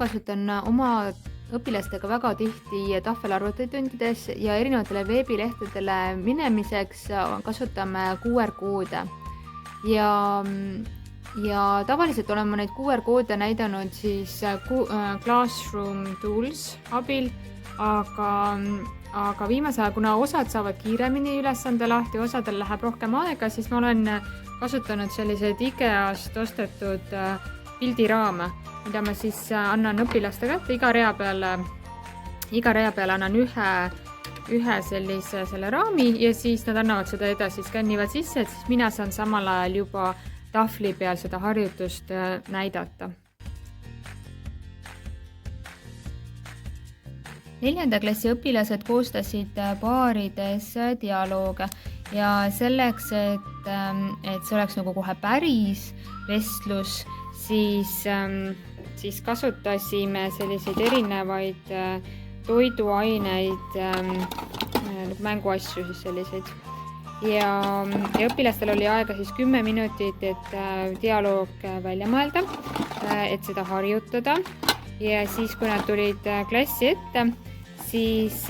kasutan oma õpilastega väga tihti tahvelarvutitundides ja erinevatele veebilehtedele minemiseks kasutame QR-koode. Ja tavaliselt olen ma neid QR-koode näidanud siis Classroom Tools abil, aga viimase ajal, kuna osad saavad kiiremini ülesande lahti, osadel läheb rohkem aega, siis ma olen kasutanud selliseid IKEA-st ostetud pildiraame, mida ma siis annan õpilaste kätte. Iga rea peale annan ühe selle raami ja siis nad annavad seda edasi, skännivad sisse, et siis mina saan samal ajal juba tahvli peal seda harjutust näidata. 4. klassi õpilased koostasid paarides dialooge ja selleks, et see oleks nagu kohe päris vestlus, siis kasutasime selliseid erinevaid toiduaineid, mänguasju siis selliseid. Ja õpilastel oli aega siis 10 minutit, et dialoog välja mõelda, et seda harjutada. Ja siis, kui nad tulid klassi ette, siis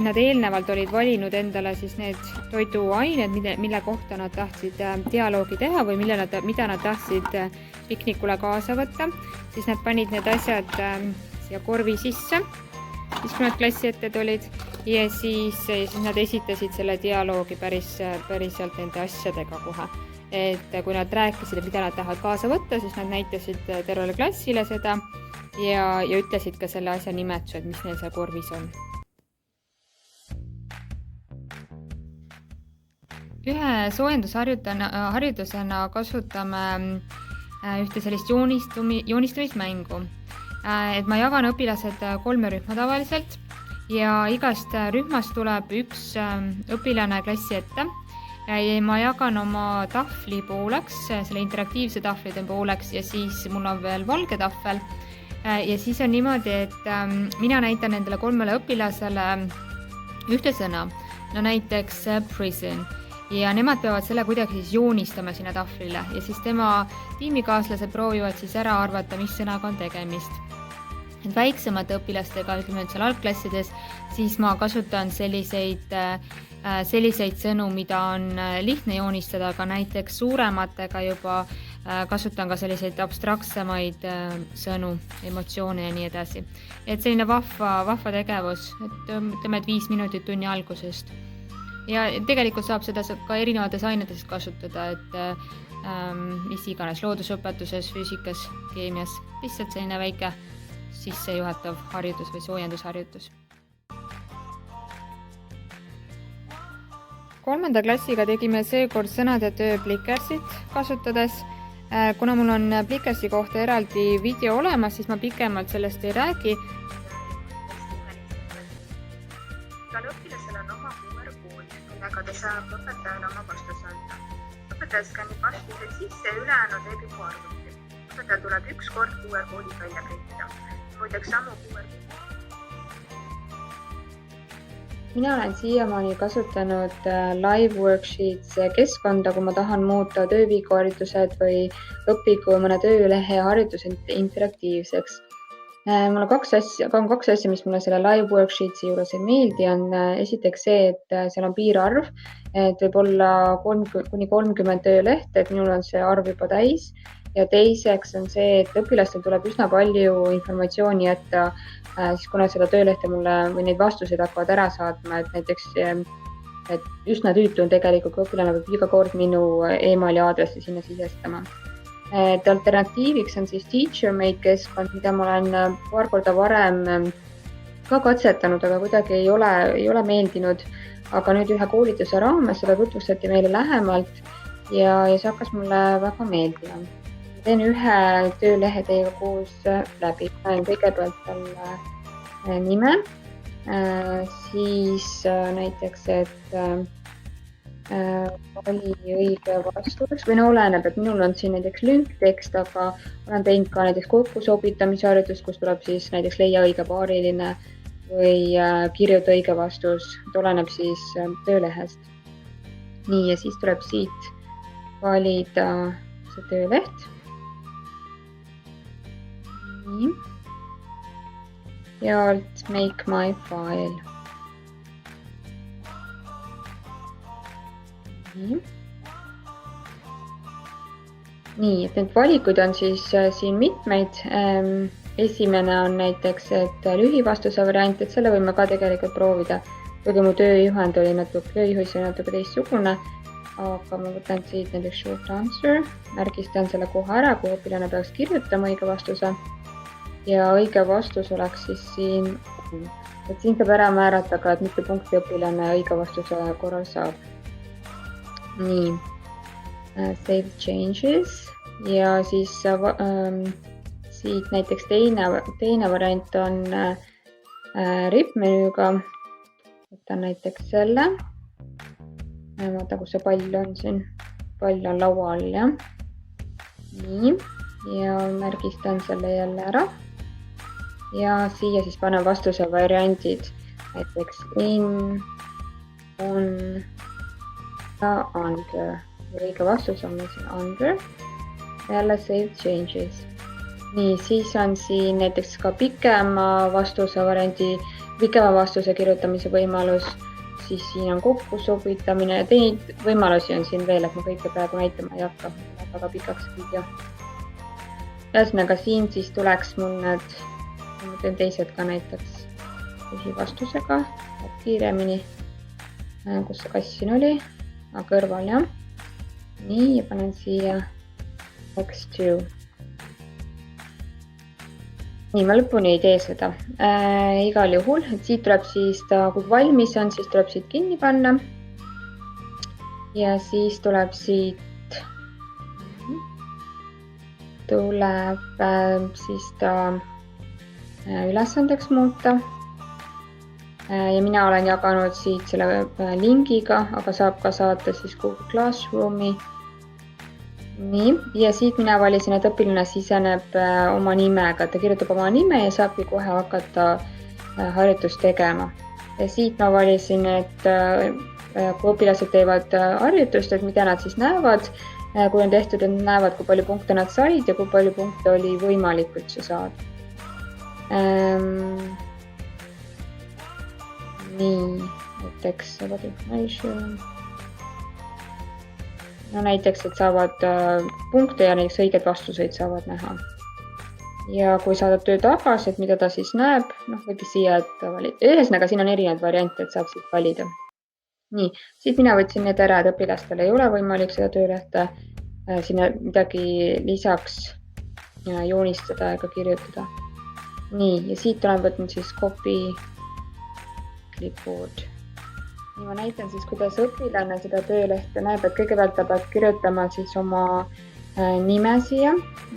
nad eelnevalt olid valinud endale siis need toiduained, mille kohta nad tahtsid dialoogi teha või mida nad tahtsid piknikule kaasa võtta. Siis nad panid need asjad siia korvi sisse, siis kui nad klassi ette tulid ja siis nad esitasid selle dialoogi päriselt nende asjadega kohe. Et kui nad rääkisid, mida nad tahavad kaasa võtta, siis nad näitasid tervele klassile seda ja ütlesid ka selle asja nimetused, mis neil seal korvis on. Ühe soojendusharjutusena kasutame ühte sellist joonistamismängu. Et ma jagan õpilased 3 rühma tavaliselt ja igast rühmast tuleb üks õpilane klassi ette. Ja ma jagan oma tahvli pooleks, selle interaktiivse tahvlide pooleks ja siis mul on veel valge tahvel. Ja siis on niimoodi, et mina näitan nendele 3 õpilasele ühte sõna, no näiteks prison. Ja nemad peavad selle kuidagi siis joonistama sinna tahvlile ja siis tema tiimikaaslased proovivad siis ära arvata, mis sõnaga on tegemist. Et väiksemate õpilastega, ütleme nüüd seal algklassides, siis ma kasutan selliseid sõnu, mida on lihtne joonistada, aga näiteks suurematega juba kasutan ka selliseid abstraktsemaid sõnu, emotsioone ja nii edasi. Et selline vahva tegevus, et ütleme, et 5 minutit tunni algusest. Ja tegelikult saab seda ka erinevates ainetes kasutada, et mis iganes loodusõpetuses, füüsikas, keemias, lihtsalt selline väike sissejuhatav harjutus või soojendusharjutus. 3. klassiga tegime seekord sõnade töö Blickersit kasutades. Kuna mul on Blickersi kohta eraldi video olemas, siis ma pikemalt sellest ei räägi. Igal õpilasel on oma QR-kood, millega ta saab õpetajale oma vastuse anda. Õpetaja skannib vastused sisse ja ülejäänud veebib arvuti. Õpetaja tuleb üks kord QR-koodid välja printida. Muideks samu QR-koodi. Mina olen siiamaani kasutanud Live Worksheets keskkonda, kui ma tahan muuta tööviikuharjutused või õpiku mõne töölehe harjutused interaktiivseks. Mul on 2 asja, mis mulle selle Live Worksheetsi juures ei meeldi, on esiteks see, et seal on piirarv, et võib olla kuni 30 tööleht, et minul on see arv juba täis. Ja teiseks on see, et õpilastel tuleb üsna palju informatsiooni jätta, siis kuna seda töölehte mulle või neid vastuseid hakkavad ära saatma, et näiteks et üsna tüütu on tegelikult, kui õpilane peab iga kord minu emaili aadressi sinna sisestama. Et alternatiiviks on siis TeacherMate keskkond, mida ma olen paar korda varem ka katsetanud, aga kuidagi ei ole meeldinud. Aga nüüd ühe koolituse raames seda tutvustati meile lähemalt ja see hakkas mulle väga meeldima. Teen ühe töölehe teiega koos läbi. Panen kõigepealt selle nime, siis näiteks, et oli õige vastus või oleneb, et minul on siin näiteks lünktekst, aga olen teinud ka näiteks kokkusobitamise harjutus, kus tuleb siis näiteks leia õige paariline või kirjuta õige vastus, et oleneb siis töölehest. Nii, ja siis tuleb siit valida see tööleht. Nii. ja alt make my file. Nii, et need valikuid on siis siin mitmeid. Esimene on näiteks, et lühivastuse variant, et selle võime ka tegelikult proovida. Kuigi mu tööjuhend oli natuke teistsugune, aga ma võtan siit näiteks short answer, märgistan selle koha ära, kui õpilane peaks kirjutama õige vastuse. Ja õige vastus oleks siis siin, et siin saab ära määrata ka, et mitu punkti õpilane õige vastuse korral saab. Nii, save changes ja siis siit näiteks teine variant on rip-menüüga. Võtan näiteks selle. Vaata, kus see pall on siin. Pall on laua all, jah. Nii, ja märgistan selle jälle ära. Ja siia siis panen vastuse variandid. Näiteks in, on ja under. Õige vastus on meil siin under. Jälle save changes. Nii, siis on siin näiteks ka pikema vastuse kirjutamise võimalus. Siis siin on kokkusobitamine ja teid võimalusi on siin veel, et ma kõike praegu näitama ei hakka. Väga pikaks video. Ühesõnaga siin siis tuleks mul need, ma teen teised ka näiteks vastusega, kiiremini, kus see kass siin oli. Kõrval, jah. Nii, ja panen siia X2. Nii, ma lõpuni ei tee seda. Igal juhul, et siit tuleb siis ta, kui valmis on, siis tuleb siit kinni panna. Ja siis tuleb siit, tuleb siis ta ülesandeks muuta. Ja mina olen jaganud siit selle lingiga, aga saab ka saata siis Google Classroomi. Nii, ja siit mina valisin, et õpilane siseneb oma nimega, ta kirjutab oma nime ja saabki kohe hakata harjutust tegema. Ja siit ma valisin, et kui õpilased teevad harjutust, et mida nad siis näevad, kui on tehtud, et nad näevad, kui palju punkte nad said ja kui palju punkte oli võimalik üldse saada. Nii, näiteks näiteks, et saavad punkte ja näiteks õiged vastuseid saavad näha. Ja kui saadab töö tagasi, et mida ta siis näeb, võiks siia, et valida. Ühesõnaga, siin on erinevad variante, et saab siit valida. Nii, siit mina võtsin need ära, et õpilastel ei ole võimalik seda töölehte sinna midagi lisaks joonistada ega kirjutada. Nii, ja siit olen võtnud siis copy clipboard. Nii ma näitan siis, kuidas õpilane seda töölehte näeb, et kõigepealt ta peab kirjutama siis oma nime siia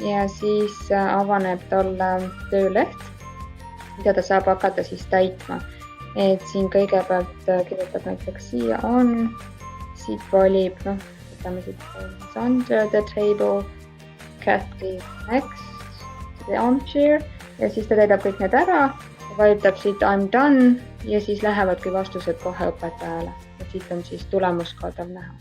ja siis avaneb talle tööleht, mida ta saab hakata siis täitma. Et siin kõigepealt kirjutab näiteks siia on, siit valib, võtame siit under the table, Kathy next, the armchair ja siis ta teedab kõik need ära. Vajutab siit I'm done ja siis lähevadki vastused kohe õpetajale. Et siit on siis tulemuskaadav näha.